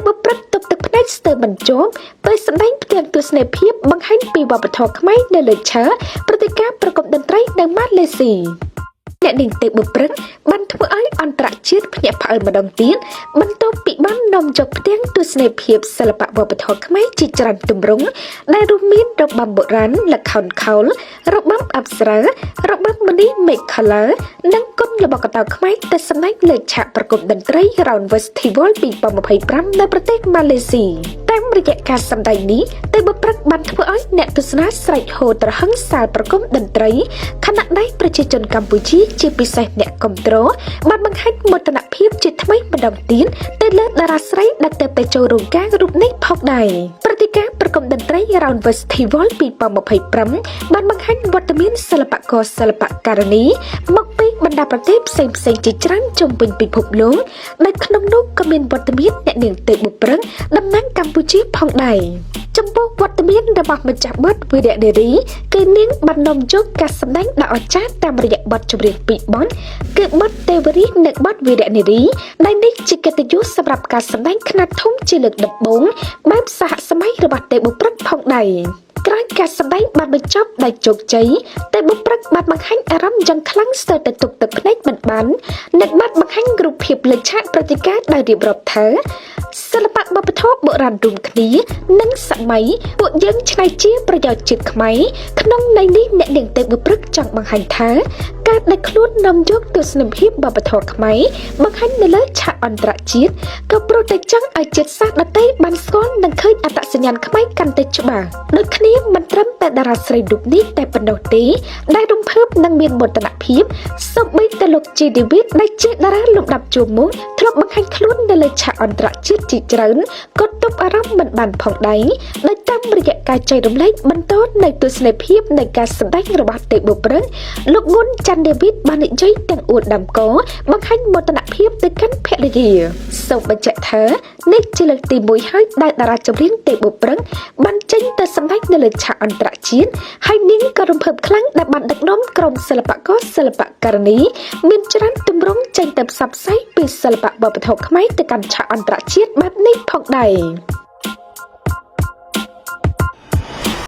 បុព្រឹកទុកទឹកភ្នែកស្ទើរបញ្ចប់ពេលសម្ដែងផ្ទាំងទស្សនីយភាពបង្ហាញពីវប្បធម៌ខ្មែរនៅលើឆាកព្រឹត្តិការណ៍ប្រកបតន្ត្រីនៅម៉ាឡេស៊ីអ្នកនាងទេពបុព្រឹកបានធ្វើឲ្យអន្តរជាតិភ្ញាក់ផ្អើលម្ដងទៀតបន្ទាប់ពីបាននាំយកផ្ទាំងទស្សនីយភាពសិល្បៈវប្បធម៌ខ្មែរជាច្រើនទម្រង់ដែលរួមមានរបាំបុរាណល្ខោនខោលរបាំអប្សរារបាំមនីមេខលានិងគុនល្បុក្កតោខ្មែរទៅសម្ដែងលើឆាកប្រកបតន្ត្រី Round Festival 2025នៅប្រទេសម៉ាឡេស៊ីតាមរយៈការសម្ដែងនេះទេពបុព្រឹកបានធ្វើឲ្យអ្នកទស្សនាស្រែកហូរត្រហឹងសាលប្រគំតន្ត្រីខណៈដែលប្រជាជនកម្ពុជាជាពិសេសអ្នកគាំទ្របានបង្ហាញមោទនភាពជាថ្មីម្ដងទៀតទៅលើតារាស្រីដែលទៅចូលរោងការរូបនេះផងដែរព្រឹត្តិការណ៍ប្រគំតន្ត្រី Round Festival 2025បានបង្ហាញវត្តមានសិល្បករសិល្បករនីមកពីបណ្ដាប្រទេសផ្សេងៗជាច្រើនជុំវិញពិភពលោកដែលក្នុងនោះក៏មានវត្តមានអ្នកនាងទេពបុព្រឹកតំណាងកម្ពុជាផងដែរចំពោះវត្តមានរបស់ម្ចាស់បទវីរៈនារីគឺនាងបាននាំយកការសម្ដែងដ៏អស្ចារ្យតាមរយៈបទចម្រៀងពីរបទគឺបទទេវរីនិងបទវីរៈនារីដែលនេះជាកិត្តិយសសម្រាប់ការសម្ដែងខ្នាតធំជាលើកដំបូងបែបសហសម័យរបស់ទេពបុព្រឹកផងដែរក្រោយការសម្ដែងបានបញ្ចប់ដោយជោគជ័យទេពបុព្រឹកបានបង្ហាញអារម្មណ៍យ៉ាងខ្លាំងស្ទើរតែទុកទឹកភ្នែកមិនបាននិងបានបង្ហាញរូបភាពលើឆាកព្រឹត្តិការណ៍ដោយរៀបរាប់ថាសិល្បៈវប្បធម៌បុរាណរួមគ្នានិងសម័យពួកយើងឆ្នៃជាប្រយោជន៍ជាតិខ្មែរក្នុងន័យនេះអ្នកនាងទេពបុព្រឹកចង់បង្ហាញថាការដែលខ្លួននាំយកទស្សនវិជ្ជាវប្បធម៌ខ្មែរបង្ហាញនៅលើឆាកអន្តរជាតិក៏ព្រោះតែចង់ឲ្យជាតិសាសន៍ដទៃបានស្គាល់និងឃើញអត្តសញ្ញាណខ្មែរកាន់តែច្បាស់ដូចគ្នាមិនត្រឹមតែតារាស្រីរូបនេះតែប៉ុណ្ណោះទេដែលរំភើបនិងមានមោទនភាពសូម្បីតែលោកជីឌីវីតដែលជាតារាលំដាប់ជួរមុខធ្លាប់បង្ហាញខ្លួននៅលើឆាកអន្តរជាតិជាច្រើនក៏ទប់អារម្មណ៍មិនបានផងដែរដោយតាមរយៈការចែករំលែកបន្តនៅទស្សនីយភាពនៃការសម្ដែងរបស់ទេពបុព្រឹកលោកងួនច័ន្ទដេវីតបាននិយាយទាំងអួតដាំកបង្ហាញមោទនភាពទៅកាន់ភរិយាសូមបញ្ជាក់ថានេះជាលើកទី1ហើយដែលតារាចម្រៀងទេពបុព្រឹកបានចេញទៅសម្ដែងនៅលើឆាកអន្តរជាតិហើយនាងក៏រំភើបខ្លាំងដែលបានដឹកនាំក្រុមសិល្បករសិល្បករនីមានច្រើនទម្រង់ចេញទៅផ្សព្វផ្សាយពីសិល្បៈវប្បធម៌ខ្មែរទៅកាន់ឆាកអន្តរជាតិបែបនេះផងដែរ